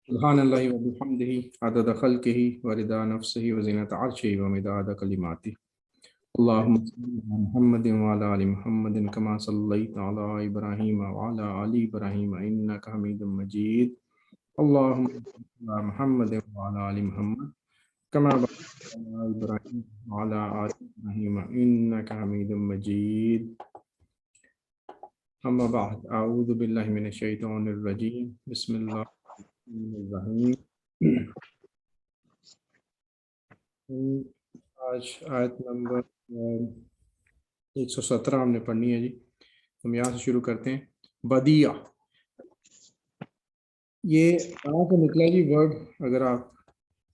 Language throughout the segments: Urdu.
سبحان اللہ و بحمدہ عدد خلقہ ورضا نفسہ وزنۃ عرشہ ومداد کلماتہ اللہم صلی علی محمد وعلی آل محمد کما صلیت علی ابراہیم وعلی آل ابراہیم انک حمید مجید اللہم صلی علی محمد وعلی آل محمد کما بارکت علی ابراہیم وعلی آل ابراہیم انک حمید مجید اما بعد اعوذ باللہ من الشیطان الرجیم بسم اللہ الرحیم۔ آج آیت نمبر 117 ہم نے پڑھنی ہے جی۔ ہم یہاں سے شروع کرتے ہیں۔ بدیع، یہ کہاں سے نکلا جی ورڈ؟ اگر آپ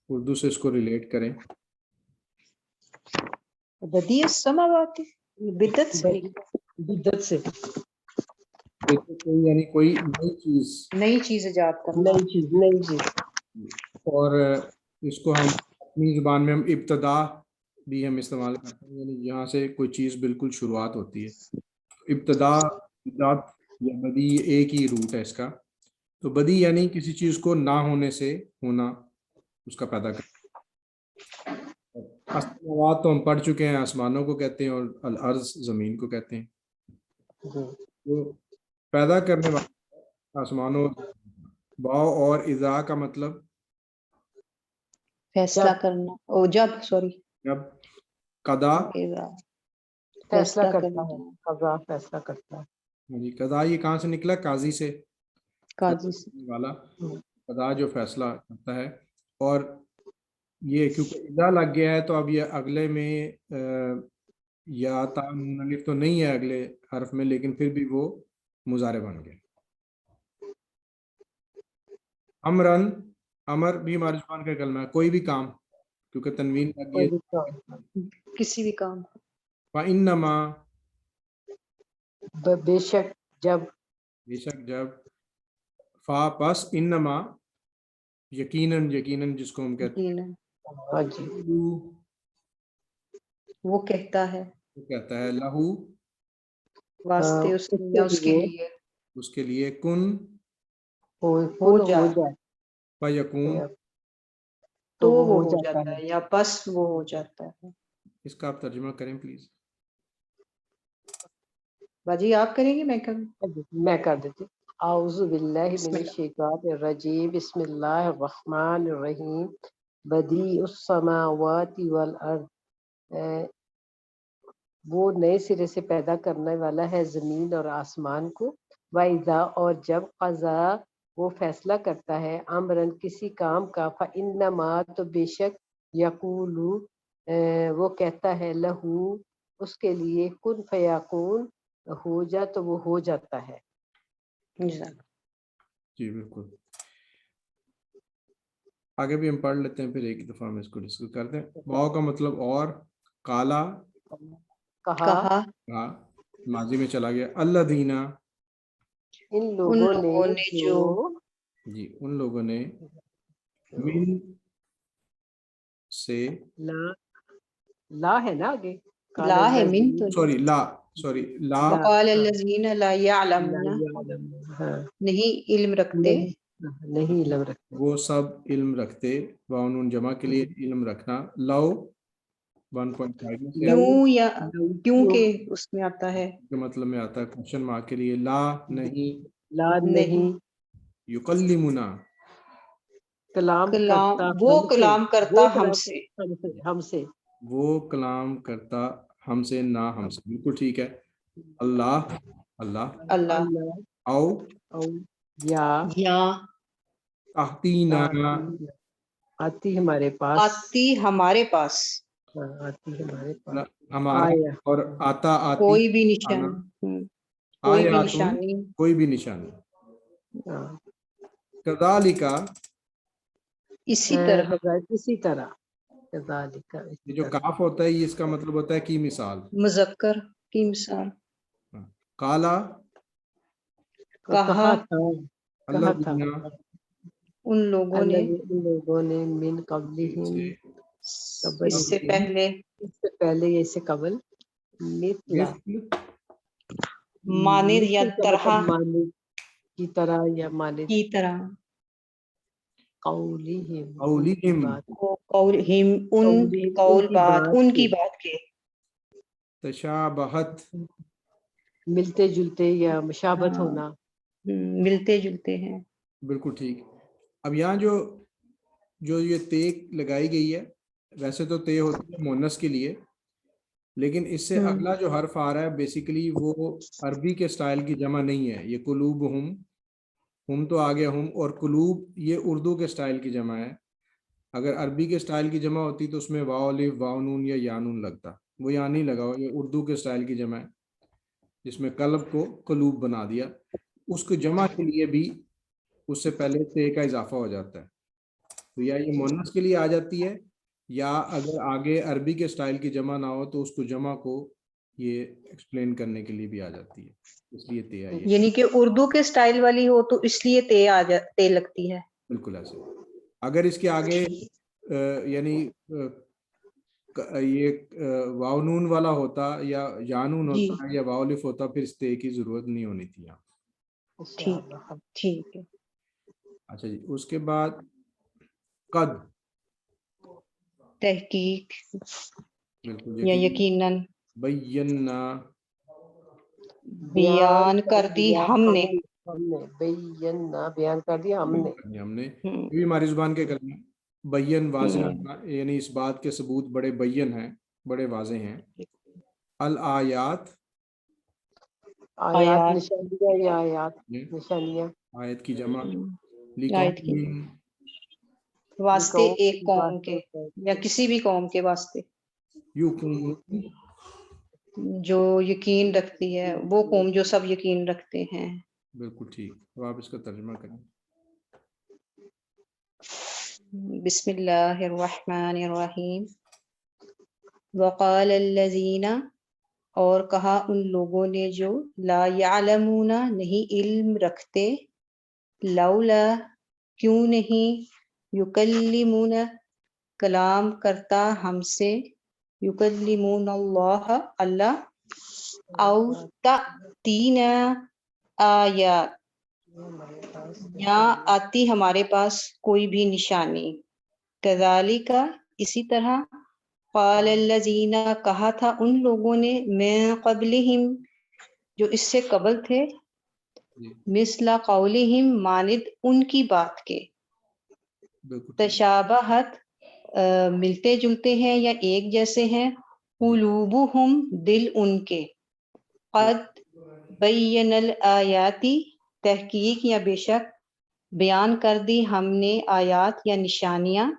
اردو سے اس کو ریلیٹ کریں۔ بدیع السماوات، بدت سے بدت سے یعنی کوئی نئی چیز ایجاد کرنا۔ نئی چیز اور اس کو ہم اپنی زبان میں ہم ابتدا بھی ہم استعمال کرتے ہیں، یعنی یہاں سے کوئی چیز بالکل شروعات ہوتی ہے۔ ابتدا یا بدیع ایک ہی روٹ ہے اس کا۔ تو بدیع یعنی کسی چیز کو نہ ہونے سے ہونا، اس کا پیدا کرنا۔ السماوات تو ہم پڑھ چکے ہیں، آسمانوں کو کہتے ہیں، اور الارض زمین کو کہتے ہیں۔ تو پیدا کرنے والا آسمانوں، باؤ اور اذا کا مطلب فیصلہ کرنا، او جب جب قضا، فیصلہ کرتا ہے، قضا فیصلہ کرتا ہے۔ جی قضا یہ کہاں سے نکلا؟ قاضی سے، قاضی سے والا قضا جو فیصلہ کرتا ہے۔ اور یہ کیونکہ اذا لگ گیا ہے تو اب یہ اگلے میں یا تا نون الف تو نہیں ہے اگلے حرف میں، لیکن پھر بھی وہ مضارع بن گیا۔ امرن، امر بھی ہماری زبان کا کلمہ ہے، کوئی بھی کام، کیونکہ تنوین لگ گئی ہے۔ کسی بھی کام۔ فَإِنَّمَا، بے شک جب، بے شک جب، فا پس انما، یقیناً، یقیناً جس کو ہم کہتے ہیں ہاں جی، وہ کہتا ہے، وہ کہتا ہے لہو، واسطے اس کے لیے کن ہو جائے فیکون، تو وہ ہو جاتا ہے، یا پس وہ ہو جاتا ہے۔ اس کا آپ ترجمہ کریں پلیز۔ باجی آپ کریں گے میں کروں؟ میں کر دیتی۔ اعوذ باللہ بسم من اللہ۔ الشیطان الرجیم، بسم اللہ الرحمن الرحیم۔ بدیع السماوات والارض، وہ نئے سرے سے پیدا کرنے والا ہے زمین اور آسمان کو۔ وَإِذَا، اور جب، قضا وہ فیصلہ کرتا ہے، امرن کسی کام کا، فَإِنَّمَا تو بے شک، یقول وہ کہتا ہے، لہو اس کے لیے، کن فیکون ہو جا تو وہ ہو جاتا ہے۔ جی بالکل، آگے بھی ہم پڑھ لیتے ہیں، پھر ایک دفعہ ہم اس کو ڈسکس کرتے ہیں۔ واؤ کا مطلب اور، کالا کہا ماضی میں چلا گیا۔ الذین، ان لوگوں نے جو، جی ان لوگوں نے، من سے، لا ہے نا آگے، لا ہے، من تو سوری لا وقال الذین لا یعلمون، نہیں علم رکھتے، نہیں علم رکھتے، وہ سب علم رکھتے، واؤن جمع کے لیے علم رکھنا۔ لو 1.5 میں سے کیوں یا کیونکہ اس میں آتا ہے، کے مطلب میں آتا ہے کوشچن مارک کے لیے۔ لا نہیں، لا نہیں، یکلمنا، کلام کرتا وہ کلام کرتا ہم سے، وہ کلام کرتا ہم سے، نہ ہم سے، بالکل ٹھیک ہے۔ اللہ، اللہ، او یا تحتینا، آتی ہمارے پاس، آتی ہمارے پاس، آتی ہمارے پاس، ہمارا، اور آتا آتی، کوئی بھی نشانی، کوئی بھی نشانی، کوئی بھی نشانی۔ ہاں، کذالک، اسی طرح، اسی طرح، کذالک، یہ جو کاف ہوتا ہے یہ اس کا مطلب ہوتا ہے کی مثال۔ مذکر کی مثال۔ کالا، کہا الذین، ان لوگوں نے، من قبلہم، اس سے پہلے، یا اس سے قبل، مثلا، مانند یا طرح، مانند کی طرح، یا مانند کی طرح، قولہم قولہم قول ہم ان قولہم قول کی بات ان کی کے بات کے تشابہت ملتے جلتے یا مشابت ہاں، ہونا. ملتے جلتے ہیں. بالکل ٹھیک. اب یہاں جو یہ تے لگائی گئی ہے، ویسے تو تے ہوتی ہے مونس کے لیے، لیکن اس سے اگلا جو حرف آ رہا ہے بیسیکلی وہ عربی کے سٹائل کی جمع نہیں ہے. یہ قلوب ہم تو آگے ہم، اور قلوب یہ اردو کے سٹائل کی جمع ہے. اگر عربی کے سٹائل کی جمع ہوتی تو اس میں واو الف واو نون یا یا نون لگتا، وہ یہاں نہیں لگا ہوا. یہ اردو کے سٹائل کی جمع ہے جس میں قلب کو قلوب بنا دیا. اس کو جمع کے لیے بھی اس سے پہلے تے کا اضافہ ہو جاتا ہے. تو یا یہ مونس کے لیے آ جاتی ہے، یا اگر آگے عربی کے سٹائل کی جمع نہ ہو تو اس کو جمع کو یہ ایکسپلین کرنے کے لیے بھی آ جاتی ہے، اس لیے تے آئی ہے. یعنی کہ اردو کے سٹائل والی ہو تو اس لیے تے لگتی ہے. بالکل ایسے. اگر اس کے آگے یعنی یہ واو نون والا ہوتا یا یانون جی ہوتا یا واو الف ہوتا پھر اس تے کی ضرورت نہیں ہونی تھی یہاں. ٹھیک ہے. اچھا جی، اس کے بعد قد. تحقیق بالکل یا یقیناً بینا بیان کر دی دیا ہم نے. بینا بیان کر دیا ہم نے. ہم نے یہ بھی ہماری زبان کے کلمے بین واضح ہونا، یعنی اس بات کے ثبوت بڑے بین ہیں، بڑے واضح ہیں. الآیات آیات نشانیاں یا آیات نشانیاں. آیت کی جمع آیت کی لقوم واسطے ایک قوم کے یا کسی بھی قوم کے واسطے یوقنون جو یقین رکھتی ہے، وہ قوم جو سب یقین رکھتے ہیں. بالکل ٹھیک. اب آپ اس کا ترجمہ کریں. بسم اللہ الرحمن الرحیم. وقال الذین، اور کہا ان لوگوں نے جو لا یعلمون نہیں علم رکھتے، لولا کیوں نہیں، یکلمون کلام کرتا ہم سے، یکلمون اللہ اللہ، او تأتینا آیات یا آتی ہمارے پاس کوئی بھی نشانی. کذالک اسی طرح، قال الذین کہا تھا ان لوگوں نے، من قبلہم جو اس سے قبل تھے، مثل قولہم مانند ان کی بات کے. تشابہت ملتے جلتے ہیں یا ایک جیسے ہیں، قلوبہم دل ان کے، قد بین الآیاتی تحقیق یا بے شک بیان کر دی ہم نے آیات یا نشانیاں،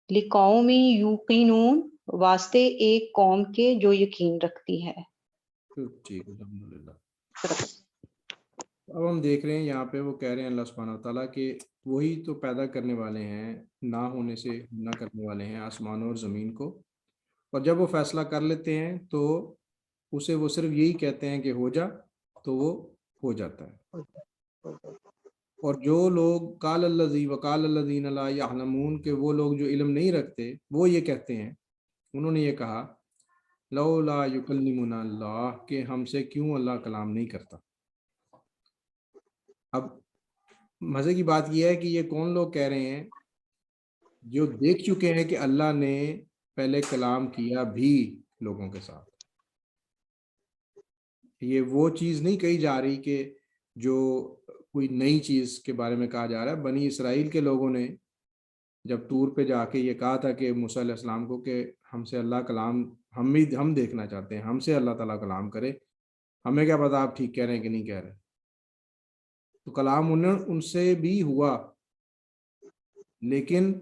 لقوم یوقنون واسطے ایک قوم کے جو یقین رکھتی ہے. ٹھیک. الحمدللہ. اب ہم دیکھ رہے ہیں یہاں پہ وہ کہہ رہے ہیں اللہ سبحانہ وتعالیٰ کہ وہی تو پیدا کرنے والے ہیں، نہ ہونے سے نہ کرنے والے ہیں آسمانوں اور زمین کو، اور جب وہ فیصلہ کر لیتے ہیں تو اسے وہ صرف یہی کہتے ہیں کہ ہو جا، تو وہ ہو جاتا ہے. اور جو لوگ قال الذی وقال الذین لا یعلمون کہ وہ لوگ جو علم نہیں رکھتے وہ یہ کہتے ہیں، انہوں نے یہ کہا لولا یکلمنا اللہ کہ ہم سے کیوں اللہ کلام نہیں کرتا. اب مزے کی بات یہ ہے کہ یہ کون لوگ کہہ رہے ہیں؟ جو دیکھ چکے ہیں کہ اللہ نے پہلے کلام کیا بھی لوگوں کے ساتھ. یہ وہ چیز نہیں کہی جا رہی کہ جو کوئی نئی چیز کے بارے میں کہا جا رہا ہے. بنی اسرائیل کے لوگوں نے جب طور پہ جا کے یہ کہا تھا کہ موسیٰ علیہ السلام کو کہ ہم سے اللہ کلام ہم دیکھنا چاہتے ہیں، ہم سے اللہ تعالیٰ کلام کرے، ہمیں کیا پتا آپ ٹھیک کہہ رہے ہیں کہ نہیں کہہ رہے. تو کلام ان سے بھی ہوا، لیکن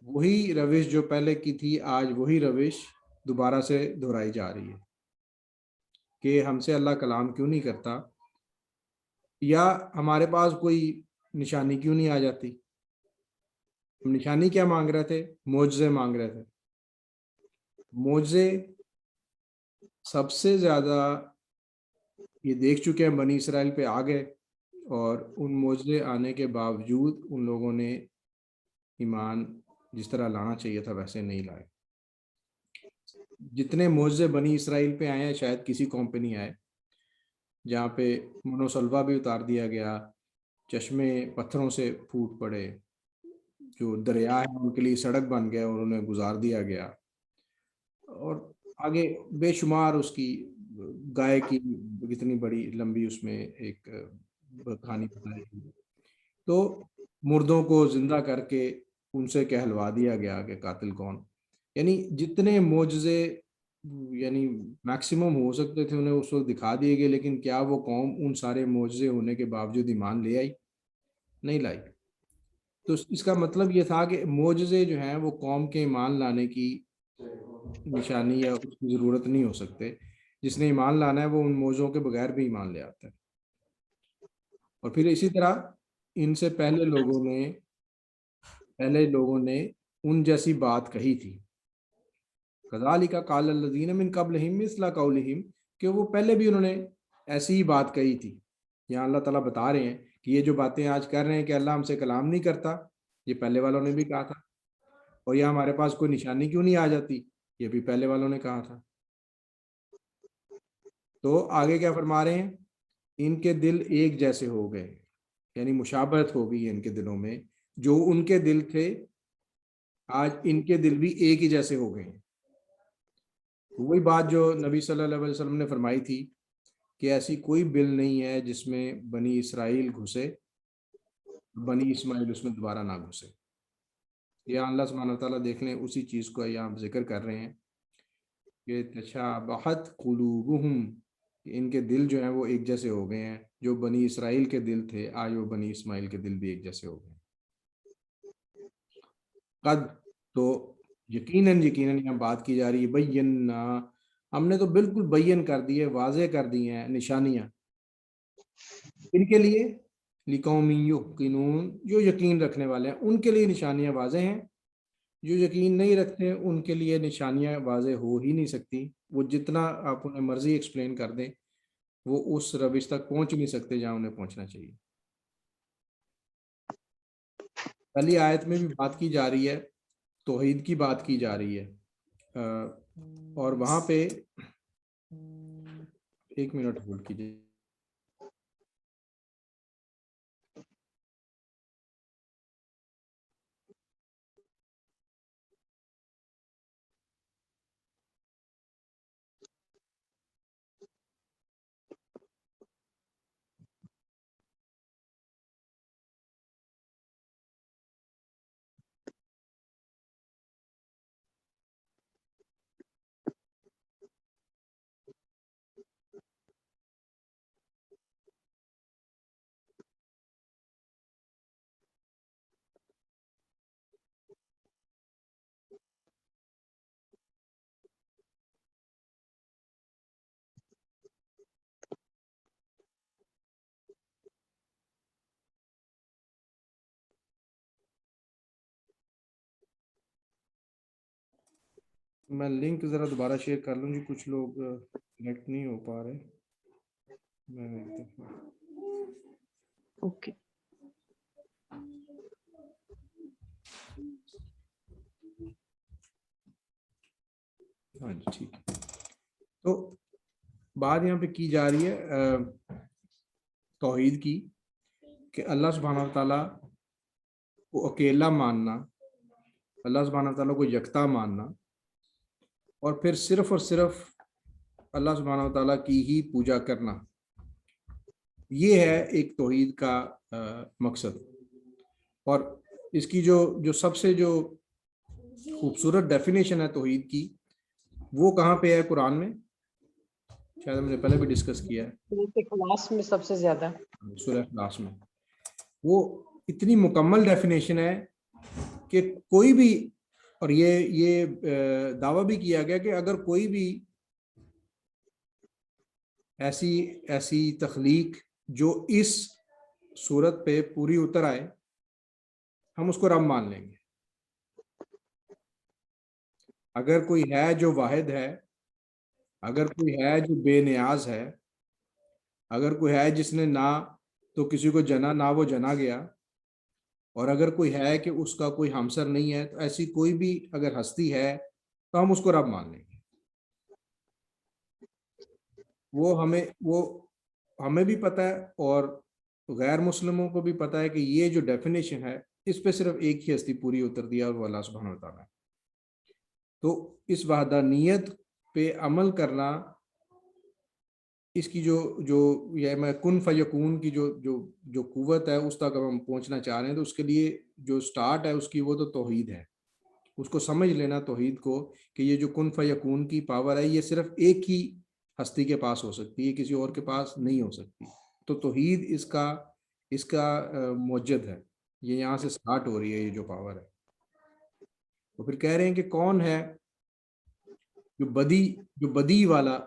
وہی روش جو پہلے کی تھی آج وہی روش دوبارہ سے دہرائی جا رہی ہے کہ ہم سے اللہ کلام کیوں نہیں کرتا، یا ہمارے پاس کوئی نشانی کیوں نہیں آ جاتی. ہم نشانی کیا مانگ رہے تھے؟ معجزے مانگ رہے تھے. معجزے سب سے زیادہ یہ دیکھ چکے ہیں بنی اسرائیل پہ آ گئے، اور ان معجزے آنے کے باوجود ان لوگوں نے ایمان جس طرح لانا چاہیے تھا ویسے نہیں لائے. جتنے معجزے بنی اسرائیل پہ آئے ہیں شاید کسی قوم پہ نہیں آئے، جہاں پہ من و سلوہ بھی اتار دیا گیا، چشمے پتھروں سے پھوٹ پڑے، جو دریا ہے ان کے لیے سڑک بن گیا اور انہیں گزار دیا گیا. اور آگے بے شمار اس کی گائے کی کتنی بڑی لمبی اس میں ایک کہانی بتائی گئی. تو مردوں کو زندہ کر کے ان سے کہلوا دیا گیا کہ قاتل کون. یعنی جتنے معجزے یعنی میکسیمم ہو سکتے تھے انہیں اس وقت دکھا دیے گئے، لیکن کیا وہ قوم ان سارے معجزے ہونے کے باوجود ایمان لے آئی؟ نہیں لائی. تو اس کا مطلب یہ تھا کہ معجزے جو ہیں وہ قوم کے ایمان لانے کی نشانی یا اس کی ضرورت نہیں ہو سکتے. جس نے ایمان لانا ہے وہ ان معجزوں کے بغیر بھی ایمان لے آتا ہے. اور پھر اسی طرح ان سے پہلے لوگوں نے ان جیسی بات کہی تھی. کذالک قال الذین من قبلہم مثل قولہم، کہ وہ پہلے بھی انہوں نے ایسی ہی بات کہی تھی. یہاں اللہ تعالیٰ بتا رہے ہیں کہ یہ جو باتیں آج کر رہے ہیں کہ اللہ ہم سے کلام نہیں کرتا، یہ پہلے والوں نے بھی کہا تھا. اور یہ ہمارے پاس کوئی نشانی کیوں نہیں آ جاتی، یہ بھی پہلے والوں نے کہا تھا. تو آگے کیا فرما رہے ہیں؟ ان کے دل ایک جیسے ہو گئے، یعنی مشابہت ہو گئی ان کے دلوں میں. جو ان کے دل تھے آج ان کے دل بھی ایک ہی جیسے ہو گئے ہیں. وہی بات جو نبی صلی اللہ علیہ وسلم نے فرمائی تھی کہ ایسی کوئی بل نہیں ہے جس میں بنی اسرائیل گھسے، بنی اسماعیل اس میں دوبارہ نہ گھسے. یہ اللہ سبحانہ و تعالیٰ دیکھ لیں اسی چیز کو یہاں ذکر کر رہے ہیں کہ تشابہت قلوبہم، ان کے دل جو ہیں وہ ایک جیسے ہو گئے ہیں. جو بنی اسرائیل کے دل تھے آج وہ بنی اسماعیل کے دل بھی ایک جیسے ہو گئے ہیں. قد، تو یقیناً یہاں بات کی جا رہی ہے بینا، ہم نے تو بالکل بیان کر دی ہے، واضح کر دی ہیں نشانیاں. ان کے لیے لقوم یوقنون، جو یقین رکھنے والے ہیں ان کے لیے نشانیاں واضح ہیں. جو یقین نہیں رکھتے ان کے لیے نشانیاں واضح ہو ہی نہیں سکتی. وہ جتنا آپ انہیں مرضی ایکسپلین کر دیں وہ اس روش تک پہنچ نہیں سکتے جہاں انہیں پہنچنا چاہیے. پہلی آیت میں بھی بات کی جا رہی ہے، توحید کی بات کی جا رہی ہے. اور وہاں پہ ایک منٹ ہولڈ کیجیے. میں لنک ذرا دوبارہ شیئر کر لوں جی، کچھ لوگ کنیکٹ نہیں ہو پا رہے. اوکے. ہاں جی ٹھیک. تو بات یہاں پہ کی جا رہی ہے توحید کی، کہ اللہ سبحانہ تعالیٰ کو اکیلا ماننا، اللہ سبحانہ تعالیٰ کو یکتا ماننا، اور پھر صرف اور صرف اللہ سبحانہ تعالیٰ کی ہی پوجا کرنا. یہ ہے ایک توحید کا مقصد. اور اس کی جو سب سے جو خوبصورت ڈیفینیشن ہے توحید کی، وہ کہاں پہ ہے قرآن میں؟ شاید ہم نے پہلے بھی ڈسکس کیا ہے، کلاس میں سب سے زیادہ سورہ اخلاص میں. وہ اتنی مکمل ڈیفینیشن ہے کہ کوئی بھی، اور یہ دعویٰ بھی کیا گیا کہ اگر کوئی بھی ایسی تخلیق جو اس صورت پہ پوری اتر آئے، ہم اس کو رب مان لیں گے. اگر کوئی ہے جو واحد ہے، اگر کوئی ہے جو بے نیاز ہے، اگر کوئی ہے جس نے نہ تو کسی کو جنا نہ وہ جنا گیا، اور اگر کوئی ہے کہ اس کا کوئی ہمسر نہیں ہے، تو ایسی کوئی بھی اگر ہستی ہے تو ہم اس کو رب مان لیں گے. وہ ہمیں بھی پتہ ہے اور غیر مسلموں کو بھی پتہ ہے کہ یہ جو ڈیفینیشن ہے اس پہ صرف ایک ہی ہستی پوری اترتی ہے اور وہ اللہ سبحانہ و تعالیٰ ہے. تو اس وحدانیت پہ عمل کرنا، اس کی جو یہ میں کن فیکون کی جو قوت ہے اس تک ہم پہنچنا چاہ رہے ہیں، تو اس کے لیے جو سٹارٹ ہے اس کی وہ تو توحید ہے. اس کو سمجھ لینا توحید کو کہ یہ جو کن فیکون کی پاور ہے یہ صرف ایک ہی ہستی کے پاس ہو سکتی ہے، کسی اور کے پاس نہیں ہو سکتی. تو توحید اس کا موجد ہے، یہ یہاں سے سٹارٹ ہو رہی ہے یہ جو پاور ہے. تو پھر کہہ رہے ہیں کہ کون ہے جو بدی والا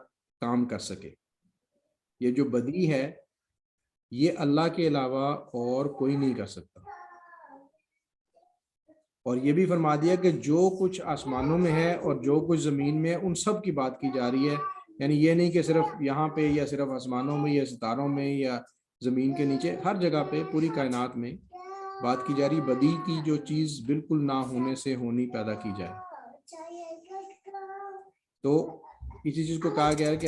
کام کر سکے. یہ جو بدی ہے یہ اللہ کے علاوہ اور کوئی نہیں کر سکتا. اور یہ بھی فرما دیا کہ جو کچھ آسمانوں میں ہے اور جو کچھ زمین میں ہے ان سب کی بات کی جا رہی ہے. یعنی یہ نہیں کہ صرف یہاں پہ یا صرف آسمانوں میں یا ستاروں میں یا زمین کے نیچے، ہر جگہ پہ پوری کائنات میں بات کی جا رہی بدی کی، جو چیز بالکل نہ ہونے سے ہونی پیدا کی جائے. تو اسی چیز کو کہا گیا ہے کہ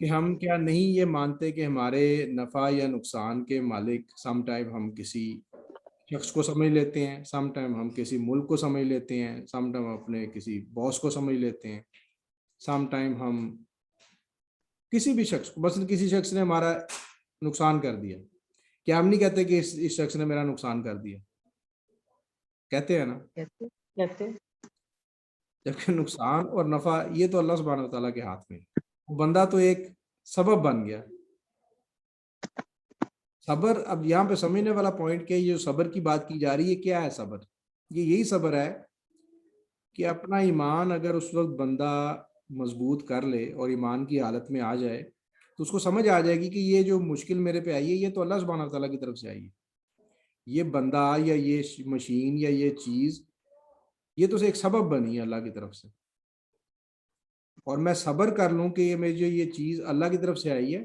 ہم کیا نہیں یہ مانتے کہ ہمارے نفع یا نقصان کے مالک سم ٹائم ہم کسی شخص کو سمجھ لیتے ہیں، سم ٹائم ہم کسی ملک کو سمجھ لیتے ہیں، سم ٹائم اپنے کسی باس کو سمجھ لیتے ہیں، سم ٹائم ہم کسی بھی شخص کو، بس کسی شخص نے ہمارا نقصان کر دیا، کیا ہم نہیں کہتے کہ اس شخص نے میرا نقصان کر دیا؟ کہتے ہیں نا. کہتے جبکہ نقصان اور نفع یہ تو اللہ سبحانہ و تعالیٰ کے ہاتھ میں ہے. بندہ تو ایک سبب بن گیا. صبر، اب یہاں پہ سمجھنے والا پوائنٹ کہ یہ جو صبر کی بات کی جا رہی ہے کیا ہے صبر؟ یہ یہی صبر ہے کہ اپنا ایمان اگر اس وقت بندہ مضبوط کر لے اور ایمان کی حالت میں آ جائے تو اس کو سمجھ آ جائے گی کہ یہ جو مشکل میرے پہ آئی ہے یہ تو اللہ سبحانہ و تعالیٰ کی طرف سے آئی ہے. یہ بندہ یا یہ مشین یا یہ چیز یہ تو ایک سبب بنی ہے اللہ کی طرف سے، اور میں صبر کر لوں کہ یہ چیز اللہ کی طرف سے آئی ہے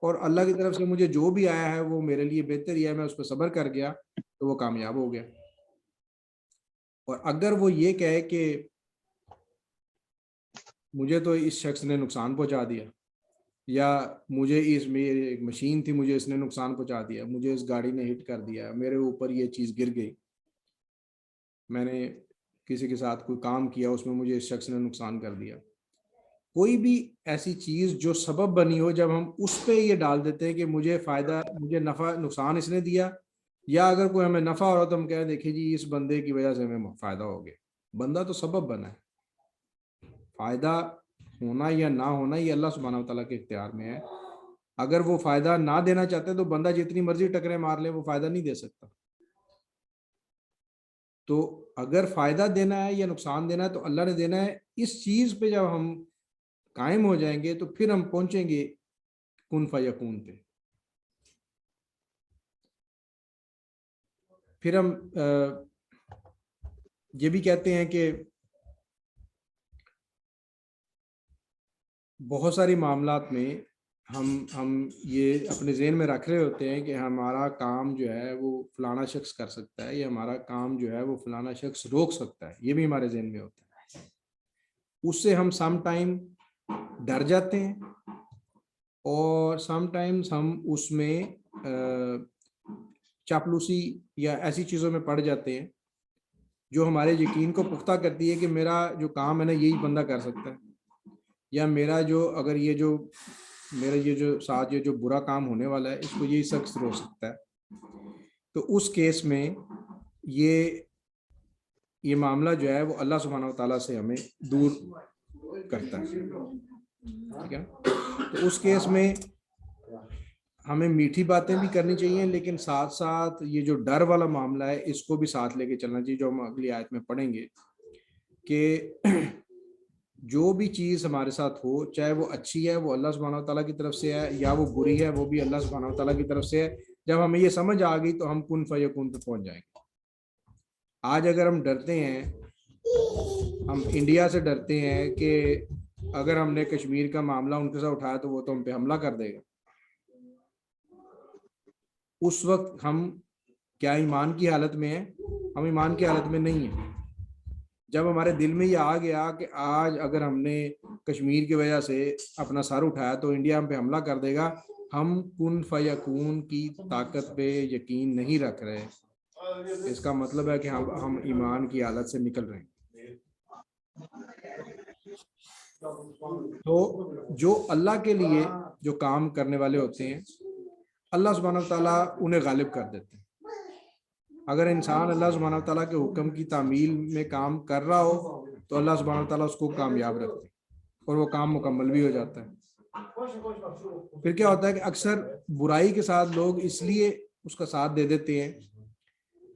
اور اللہ کی طرف سے مجھے جو بھی آیا ہے وہ میرے لیے بہتر ہی ہے، میں اس پہ صبر کر گیا تو وہ کامیاب ہو گیا. اور اگر وہ یہ کہے کہ مجھے تو اس شخص نے نقصان پہنچا دیا، یا مجھے ایک مشین تھی مجھے اس نے نقصان پہنچا دیا، مجھے اس گاڑی نے ہٹ کر دیا، میرے اوپر یہ چیز گر گئی، میں نے کسی کے ساتھ کوئی کام کیا اس میں مجھے اس شخص نے نقصان کر دیا، کوئی بھی ایسی چیز جو سبب بنی ہو، جب ہم اس پہ یہ ڈال دیتے ہیں کہ مجھے فائدہ، مجھے نفع نقصان اس نے دیا، یا اگر کوئی ہمیں نفع ہو رہا تو ہم کہیں دیکھیں جی اس بندے کی وجہ سے ہمیں فائدہ ہو گیا. بندہ تو سبب بنا ہے، فائدہ ہونا یا نہ ہونا یہ اللہ سبحانہ و تعالیٰ کے اختیار میں ہے. اگر وہ فائدہ نہ دینا چاہتے تو بندہ جتنی مرضی ٹکرے مار لے وہ فائدہ نہیں دے سکتا. تو اگر فائدہ دینا ہے یا نقصان دینا ہے تو اللہ نے دینا ہے. اس چیز پہ جب ہم قائم ہو جائیں گے تو پھر ہم پہنچیں گے کن فیکون پہ. پھر ہم یہ بھی کہتے ہیں کہ بہت ساری معاملات میں ہم یہ اپنے ذہن میں رکھ رہے ہوتے ہیں کہ ہمارا کام جو ہے وہ فلانا شخص کر سکتا ہے، یا ہمارا کام جو ہے وہ فلانا شخص روک سکتا ہے، یہ بھی ہمارے ذہن میں ہوتا ہے. اس سے ہم سم ٹائم ڈر جاتے ہیں اور سم ٹائمز ہم اس میں چاپلوسی یا ایسی چیزوں میں پڑ جاتے ہیں جو ہمارے یقین کو پختہ کرتی ہے کہ میرا جو کام ہے نا یہی بندہ کر سکتا ہے، یا میرا جو ساتھ یہ جو برا کام ہونے والا ہے اس کو یہی شخص روک سکتا ہے. تو اس کیس میں یہ معاملہ جو ہے وہ اللہ سبحانہ و تعالیٰ سے ہمیں دور کرتا ہے. ٹھیک ہے، تو اس کیس میں ہمیں میٹھی باتیں بھی کرنی چاہیے، لیکن ساتھ ساتھ یہ جو ڈر والا معاملہ ہے اس کو بھی ساتھ لے کے چلنا چاہیے، جو ہم اگلی آیت میں پڑھیں گے کہ جو بھی چیز ہمارے ساتھ ہو، چاہے وہ اچھی ہے وہ اللہ سبحانہ و تعالیٰ کی طرف سے ہے، یا وہ بری ہے وہ بھی اللہ سبحانہ و تعالیٰ کی طرف سے ہے. جب ہمیں یہ سمجھ آ گئی تو ہم کن فیکون پہ پہنچ جائیں گے. آج اگر ہم ڈرتے ہیں، ہم انڈیا سے ڈرتے ہیں کہ اگر ہم نے کشمیر کا معاملہ ان کے ساتھ اٹھایا تو وہ تو ہم پہ حملہ کر دے گا. اس وقت ہم کیا ایمان کی حالت میں ہیں؟ ہم ایمان کی حالت میں نہیں ہیں. جب ہمارے دل میں یہ آ گیا کہ آج اگر ہم نے کشمیر کی وجہ سے اپنا سر اٹھایا تو انڈیا ہم پہ حملہ کر دے گا، ہم کن فیکون کی طاقت پہ یقین نہیں رکھ رہے، اس کا مطلب ہے کہ ہم ایمان کی حالت سے نکل رہے ہیں۔ تو جو اللہ کے لیے جو کام کرنے والے ہوتے ہیں اللہ سبحانہ وتعالیٰ انہیں غالب کر دیتے ہیں۔ اگر انسان اللہ سبحانہ وتعالیٰ کے حکم کی تعمیل میں کام کر رہا ہو تو اللہ سبحانہ وتعالیٰ اس کو کامیاب رکھتے ہیں اور وہ کام مکمل بھی ہو جاتا ہے۔ پھر کیا ہوتا ہے کہ اکثر برائی کے ساتھ لوگ اس لیے اس کا ساتھ دے دیتے ہیں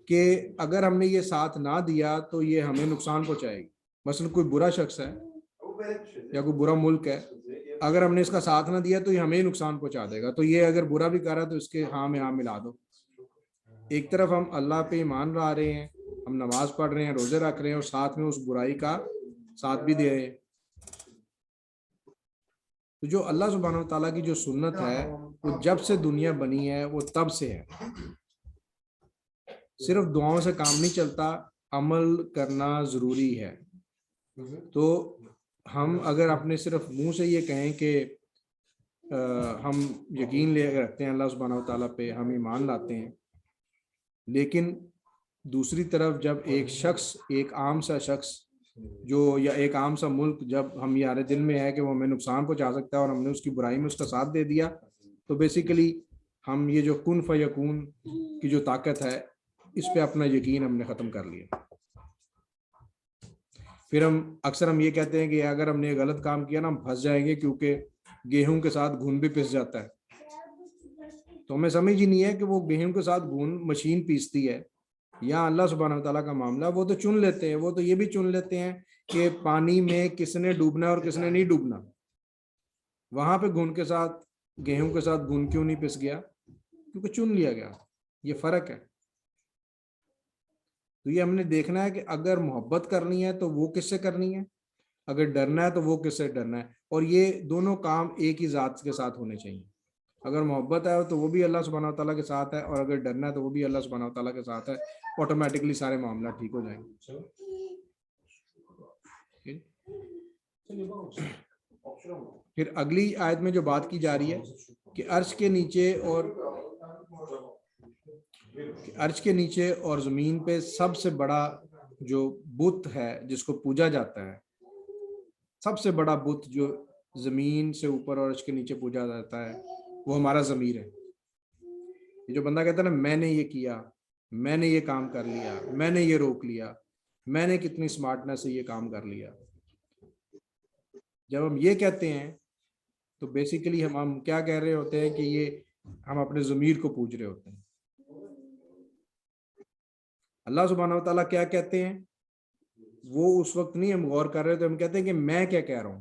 کہ اگر ہم نے یہ ساتھ نہ دیا تو یہ ہمیں نقصان پہنچائے گی۔ مثلا کوئی برا شخص ہے یا کوئی برا ملک ہے، اگر ہم نے اس کا ساتھ نہ دیا تو یہ ہمیں نقصان پہنچا دے گا، تو یہ اگر برا بھی کر رہا ہے تو اس کے ہاں میں ہاں ملا دو۔ ایک طرف ہم اللہ پہ ایمان لا رہے ہیں، ہم نماز پڑھ رہے ہیں، روزے رکھ رہے ہیں، اور ساتھ میں اس برائی کا ساتھ بھی دے رہے ہیں۔ تو جو اللہ سبحانہ وتعالیٰ کی جو سنت ہے وہ جب سے دنیا بنی ہے وہ تب سے ہے۔ صرف دعاؤں سے کام نہیں چلتا، عمل کرنا ضروری ہے۔ تو ہم اگر اپنے صرف منہ سے یہ کہیں کہ ہم یقین لے رکھتے ہیں اللہ سبحانہ وتعالیٰ پہ، ہم ایمان لاتے ہیں، لیکن دوسری طرف جب ایک شخص، ایک عام سا شخص جو یا ایک عام سا ملک، جب ہم ہمارے دل میں ہے کہ وہ ہمیں نقصان پہنچا سکتا ہے اور ہم نے اس کی برائی میں اس کا ساتھ دے دیا، تو بیسیکلی ہم یہ جو کن فیکون کی جو طاقت ہے اس پہ اپنا یقین ہم نے ختم کر لیا۔ پھر اکثر ہم یہ کہتے ہیں کہ اگر ہم نے غلط کام کیا نا ہم پھنس جائیں گے، کیونکہ گیہوں کے ساتھ گھن بھی پس جاتا ہے۔ تو ہمیں سمجھ ہی نہیں ہے کہ وہ گیہوں کے ساتھ گھن مشین پیستی ہے یا اللہ سبحانہ وتعالیٰ کا معاملہ۔ وہ تو چن لیتے ہیں، وہ تو یہ بھی چن لیتے ہیں کہ پانی میں کس نے ڈوبنا ہے اور کس نے نہیں ڈوبنا۔ وہاں پہ گھن کے ساتھ، گیہوں کے ساتھ گھن کیوں نہیں پس گیا؟ کیونکہ چن لیا گیا۔ یہ فرق ہے۔ تو یہ ہم نے دیکھنا ہے کہ اگر محبت کرنی ہے تو وہ کس سے کرنی ہے، اگر ڈرنا ہے تو وہ کس سے ڈرنا ہے، اور یہ دونوں کام ایک ہی ذات کے ساتھ ہونے چاہیے۔ اگر محبت ہے تو وہ بھی اللہ سبحانہ وتعالیٰ کے ساتھ ہے، اور اگر ڈرنا ہے تو وہ بھی اللہ سبحانہ وتعالیٰ کے ساتھ ہے۔ آٹومیٹکلی سارے معاملات ٹھیک ہو جائیں گے۔ پھر اگلی آیت میں جو بات کی جا رہی ہے کہ عرش کے نیچے اور زمین پہ سب سے بڑا جو بت ہے جس کو پوجا جاتا ہے، سب سے بڑا بت جو زمین سے اوپر اور عرش کے نیچے پوجا جاتا ہے وہ ہمارا ضمیر ہے۔ یہ جو بندہ کہتا ہے نا میں نے یہ کیا، میں نے یہ کام کر لیا، میں نے یہ روک لیا، میں نے کتنی اسمارٹنس سے یہ کام کر لیا، جب ہم یہ کہتے ہیں تو بیسیکلی ہم کیا کہہ رہے ہوتے ہیں کہ یہ ہم اپنے ضمیر کو پوج رہے ہوتے ہیں۔ اللہ سبحانہ وتعالیٰ کیا کہتے ہیں وہ اس وقت نہیں ہم غور کر رہے تو ہم کہتے ہیں کہ میں کیا کہہ رہا ہوں۔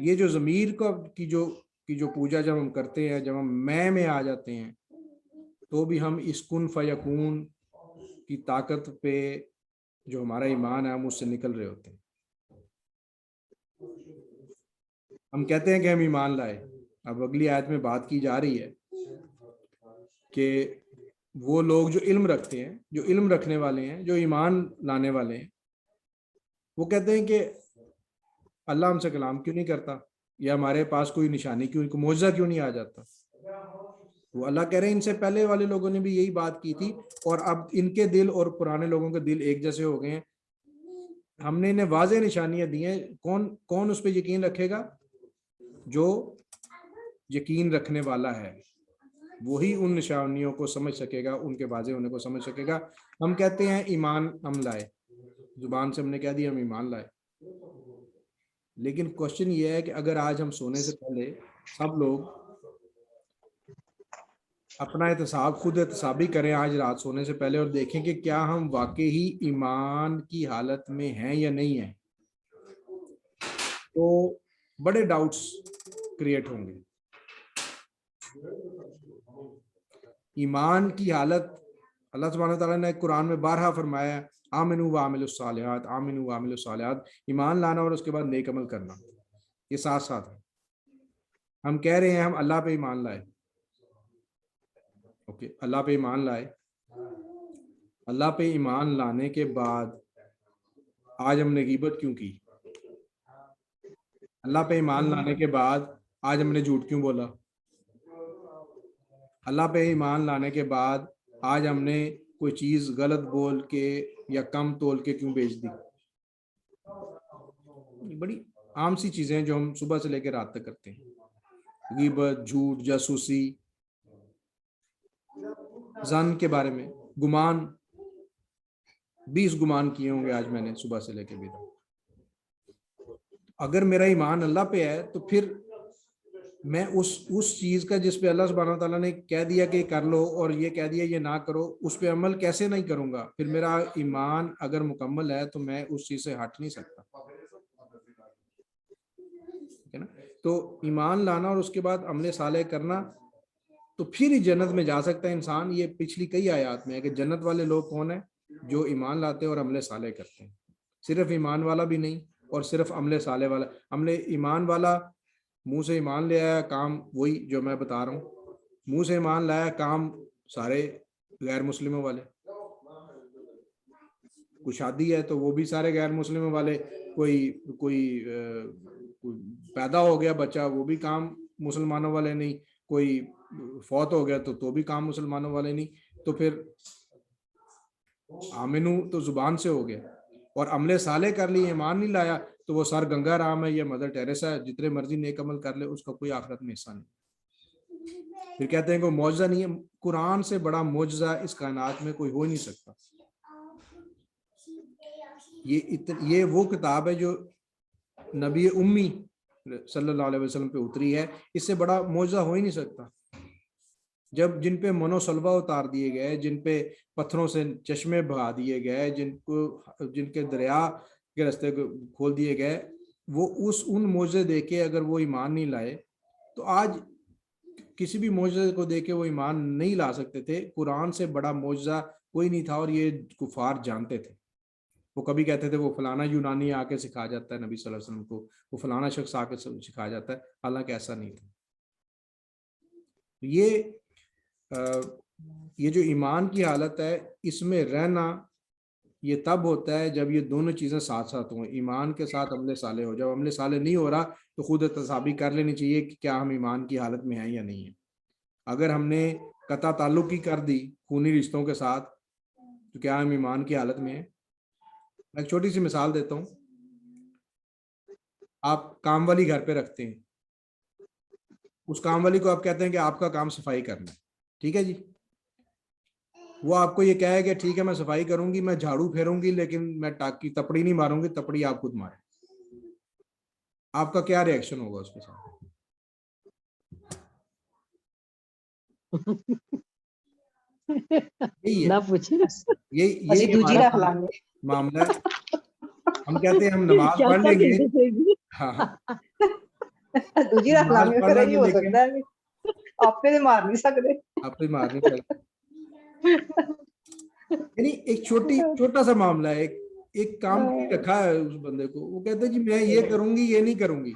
یہ جو ضمیر کی جو پوجا جب ہم کرتے ہیں، جب ہم میں آ جاتے ہیں، تو بھی ہم اس کن فیکون کی طاقت پہ جو ہمارا ایمان ہے ہم اس سے نکل رہے ہوتے ہیں۔ ہم کہتے ہیں کہ ہم ایمان لائے۔ اب اگلی آیت میں بات کی جا رہی ہے کہ وہ لوگ جو علم رکھتے ہیں، جو علم رکھنے والے ہیں، جو ایمان لانے والے ہیں، وہ کہتے ہیں کہ اللہ ہم سے کلام کیوں نہیں کرتا، یا ہمارے پاس کوئی نشانی کیوں، کوئی معجزہ کیوں نہیں آ جاتا۔ وہ اللہ کہہ رہے ہیں ان سے پہلے والے لوگوں نے بھی یہی بات کی تھی، اور اب ان کے دل اور پرانے لوگوں کے دل ایک جیسے ہو گئے ہیں۔ ہم نے انہیں واضح نشانیاں دی ہیں۔ کون اس پہ یقین رکھے گا؟ جو یقین رکھنے والا ہے وہی ان نشانیوں کو سمجھ سکے گا، ان کے واضح ہونے کو سمجھ سکے گا۔ ہم کہتے ہیں ایمان ہم لائے، زبان سے ہم نے کہہ دیا ہم ایمان لائے، لیکن کوشچن یہ ہے کہ اگر آج ہم سونے سے پہلے سب لوگ اپنا خود احتسابی کریں آج رات سونے سے پہلے، اور دیکھیں کہ کیا ہم واقعی ایمان کی حالت میں ہیں یا نہیں ہیں، تو بڑے ڈاؤٹس کریٹ ہوں گے۔ ایمان کی حالت اللہ سبحانہ تعالیٰ نے قرآن میں بارہا فرمایا ہے، آمنوا وعملوا الصالحات، آمنوا وعملوا الصالحات، ایمان لانا اور اس کے بعد نیک عمل کرنا، یہ ساتھ ساتھ ہے۔ ہم کہہ رہے ہیں ہم اللہ پہ ایمان لائے، اوکے، اللہ پہ ایمان لائے۔ اللہ پہ ایمان لانے کے بعد آج ہم نے غیبت کیوں کی؟ اللہ پہ ایمان لانے کے بعد آج ہم نے جھوٹ کیوں بولا؟ اللہ پہ ایمان لانے کے بعد آج ہم نے کوئی چیز غلط بول کے یا کم تول کے کیوں بیچ دی؟ بڑی عام سی چیزیں ہیں جو ہم صبح سے لے کے رات تک کرتے ہیں. غیبت، جھوٹ، جاسوسی، زن کے بارے میں گمان، 20 گمان کیے ہوں گے آج میں نے صبح سے لے کے ابھی تک. اگر میرا ایمان اللہ پہ ہے تو پھر میں اس چیز کا جس پہ اللہ سبحانہ و تعالیٰ نے کہہ دیا کہ کر لو اور یہ کہہ دیا یہ نہ کرو، اس پہ عمل کیسے نہیں کروں گا؟ پھر میرا ایمان اگر مکمل ہے تو میں اس چیز سے ہٹ نہیں سکتا. تو ایمان لانا اور اس کے بعد عمل صالح کرنا تو پھر ہی جنت میں جا سکتا ہے انسان. یہ پچھلی کئی آیات میں ہے کہ جنت والے لوگ کون ہیں؟ جو ایمان لاتے ہیں اور عمل صالح کرتے ہیں. صرف ایمان والا بھی نہیں اور صرف عمل صالح والا. عمل ایمان والا منہ سے ایمان لے آیا، کام وہی جو میں بتا رہا ہوں، منہ سے ایمان لایا، کام سارے غیر مسلموں والے. کوئی شادی ہے تو وہ بھی سارے غیر مسلموں والے، کوئی پیدا ہو گیا بچہ، وہ بھی کام مسلمانوں والے نہیں، کوئی فوت ہو گیا تو بھی کام مسلمانوں والے نہیں. تو پھر آمنو تو زبان سے ہو گیا، اور عمل صالح کر لی، ایمان نہیں لایا تو وہ سر گنگا رام ہے یا مدر ٹیریسا ہے، جتنے مرضی نیک عمل کر لے اس کا کوئی آخرت میں حصہ نہیں. پھر کہتے ہیں کہ معجزہ نہیں ہے. قرآن سے بڑا معجزہ اس کائنات میں کوئی ہو ہی نہیں سکتا. یہ وہ کتاب ہے جو نبی امی صلی اللہ علیہ وسلم پہ اتری ہے، اس سے بڑا معجزہ ہو ہی نہیں سکتا. جن پہ منو سلوا اتار دیے گئے، جن پہ پتھروں سے چشمے بہا دیے گئے، جن کے دریا کے راستے کھول دیے گئے، وہ ان معجزے دیکھ کے اگر وہ ایمان نہیں لائے تو آج کسی بھی معجزے کو دیکھ کے وہ ایمان نہیں لا سکتے تھے. قرآن سے بڑا معجزہ کوئی نہیں تھا، اور یہ کفار جانتے تھے. وہ کبھی کہتے تھے وہ فلانا یونانی آ کے سکھا جاتا ہے نبی صلی اللہ علیہ وسلم کو، وہ فلانا شخص آ کے سکھا جاتا ہے، حالانکہ ایسا نہیں تھا. یہ جو ایمان کی حالت ہے، اس میں رہنا یہ تب ہوتا ہے جب یہ دونوں چیزیں ساتھ ساتھ ہوں. ایمان کے ساتھ عمل صالح ہو. جب عمل صالح نہیں ہو رہا تو خود تصابی کر لینی چاہیے کہ کیا ہم ایمان کی حالت میں ہیں یا نہیں ہیں. اگر ہم نے قطع تعلق ہی کر دی خونی رشتوں کے ساتھ تو کیا ہم ایمان کی حالت میں ہیں؟ میں ایک چھوٹی سی مثال دیتا ہوں. آپ کام والی گھر پہ رکھتے ہیں، اس کام والی کو آپ کہتے ہیں کہ آپ کا کام صفائی کرنا ہے، ٹھیک ہے جی. وہ آپ کو یہ کہے کہ ٹھیک ہے میں صفائی کروں گی، میں جھاڑو پھیروں گی، لیکن میں ٹاکی تپڑی نہیں ماروں گی، تپڑی آپ خود ماریں. آپ کا کیا ری ایکشن ہوگا اس کے ساتھ؟ یہی ہمارا معاملہ ہے. ہم کہتے ہیں ہم نماز پڑھ لیں گے، ہاں نماز پڑھ لیں گے، لیکن آپ پہ مار نہیں سکتے، آپ پہ مار نہیں سکتے. یعنی ایک چھوٹا سا معاملہ ہے، ایک کام رکھا ہے اس بندے کو، وہ کہتے ہیں جی میں یہ کروں گی، یہ نہیں کروں گی.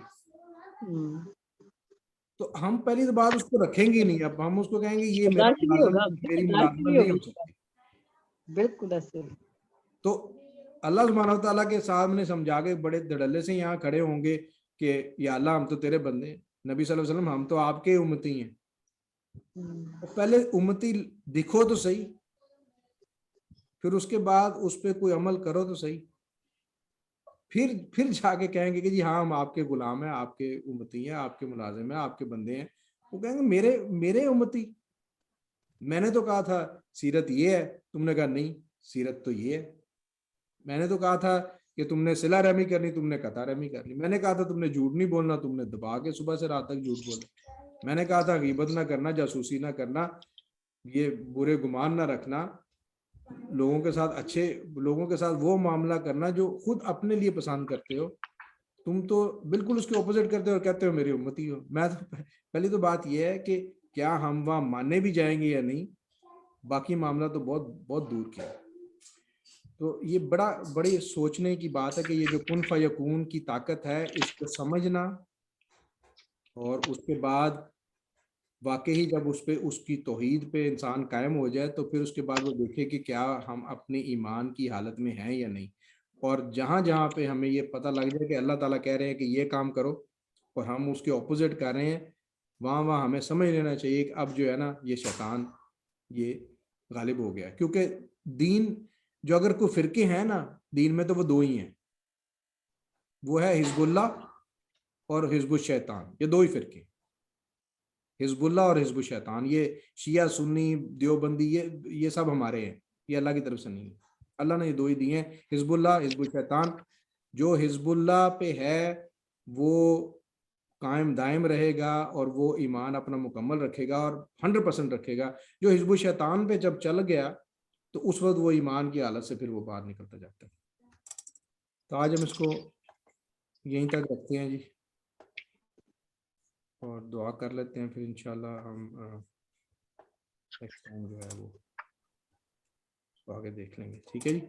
تو ہم پہلی تو بات اس کو رکھیں گے نہیں. اب ہم اس کو کہیں گے یہ میری ملازمت نہیں ہو سکتی. بالکل ایسے. تو اللہ سبحانہ و تعالیٰ کے سامنے سمجھا کے بڑے دھڑلے سے یہاں کھڑے ہوں گے کہ یا اللہ ہم تو تیرے بندے ہیں، نبی صلی اللہ علیہ وسلم ہم تو آپ کے امتی ہیں. پہلے امتی دکھو تو صحیح، پھر اس کے بعد اس پہ کوئی عمل کرو تو صحیح، پھر جا کے کہیں گے کہ جی ہاں ہم آپ کے غلام ہیں، آپ کے امتی ہیں، آپ کے ملازم ہیں، آپ کے بندے ہیں. وہ کہیں گے میرے امتی، میں نے تو کہا تھا سیرت یہ ہے، تم نے کہا نہیں سیرت تو یہ ہے. میں نے تو کہا تھا کہ تم نے صلہ رحمی کرنی، تم نے قطع رحمی کرنی. میں نے کہا تھا تم نے جھوٹ نہیں بولنا، تم نے دبا کے صبح سے رات تک جھوٹ بولا. میں نے کہا تھا غیبت نہ کرنا، جاسوسی نہ کرنا، یہ برے گمان نہ رکھنا، لوگوں کے ساتھ وہ معاملہ کرنا جو خود اپنے لیے پسند کرتے ہو. تم تو بالکل اس کے اپوزٹ کرتے ہو اور کہتے ہو میری امتی ہو. میں تو پہلی تو بات یہ ہے کہ کیا ہم وہاں ماننے بھی جائیں گے یا نہیں، باقی معاملہ تو بہت بہت دور کیا. تو یہ بڑی سوچنے کی بات ہے کہ یہ جو کن فیکون کی طاقت ہے اس کو سمجھنا، اور اس کے بعد واقعی جب اس کی توحید پہ انسان قائم ہو جائے تو پھر اس کے بعد وہ دیکھے کہ کیا ہم اپنی ایمان کی حالت میں ہیں یا نہیں. اور جہاں جہاں پہ ہمیں یہ پتہ لگ جائے کہ اللہ تعالیٰ کہہ رہے ہیں کہ یہ کام کرو اور ہم اس کے اپوزٹ کر رہے ہیں، وہاں ہمیں سمجھ لینا چاہیے کہ اب جو ہے نا یہ شیطان یہ غالب ہو گیا، کیونکہ دین جو اگر کوئی فرقے ہیں نا دین میں تو وہ دو ہی ہیں، وہ ہے حزب اللہ اور حزب الشیطان، یہ دو ہی فرقے، حزب اللہ اور حزب الشیطان، یہ شیعہ سنی دیوبندی یہ سب ہمارے ہیں، یہ اللہ کی طرف سے نہیں ہے، اللہ نے یہ دو ہی دیے ہیں، حزب اللہ حزب الشیطان۔ جو حزب اللہ پہ ہے وہ قائم دائم رہے گا اور وہ ایمان اپنا مکمل رکھے گا اور 100% رکھے گا، جو حزب الشیطان پہ جب چل گیا تو اس وقت وہ ایمان کی حالت سے پھر وہ باہر نکلتا جاتا ہے۔ تو آج ہم اس کو یہیں تک رکھتے ہیں جی، اور دعا کر لیتے ہیں، پھر انشاءاللہ ہم نیکسٹ ٹائم جو ہے وہ آگے دیکھ لیں گے، ٹھیک ہے جی۔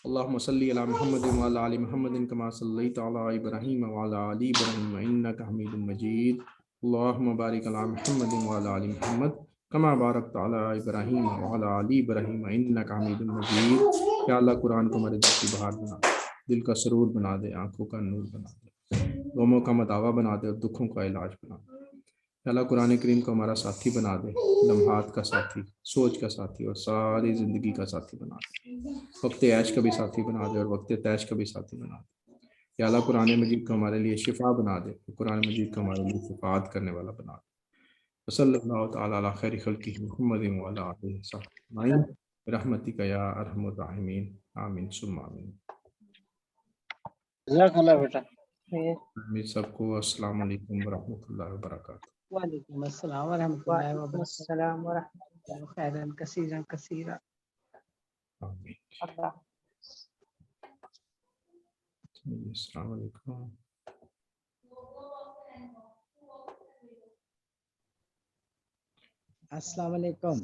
اللهم صل على محمد وعلى ال محمد كما صليت على ابراهيم وعلى ال ابراهيم انك حميد مجيد، اللهم بارك على محمد وعلى ال محمد كما باركت على ابراهيم وعلى ال ابراهيم انك حميد مجيد۔ یا اللہ قرآن کو ہمارے دل کی بہار بنا دے، دل کا سرور بنا دے، آنکھوں کا نور بنا دے، غموں کا مداوا بنا دے اور دکھوں کا علاج بنا دے۔ یا اللہ قرآن کریم کو ہمارا ساتھی بنا دے، لمحات کا ساتھی، سوچ کا ساتھی اور ساری زندگی کا ساتھی بنا دے، وقت عیش کا بھی ساتھی بنا دے اور وقت تیش کا بھی ساتھی بنا دے۔ یا اللہ قرآن مجید کو ہمارے لیے شفا بنا دے، قرآن مجید کو ہمارے لیے شفاعت کرنے والا بنا دے۔ صلی اللہ تعالیٰ علی خیر خلقہ محمد وعلی آلہ وصحبہ اجمعین برحمتک یا ارحم الراحمین، آمین ثم آمین۔ جزاک اللہ بیٹا۔ امید سب کو السلام علیکم ورحمۃ اللہ وبرکاتہ۔ وعلیکم السلام ورحمۃ اللہ وبرکاتہ۔ السلام ورحمۃ اللہ خیرا کثیرا کثیرا۔ آمین۔ اللہ السلام علیکم۔ السلام علیکم۔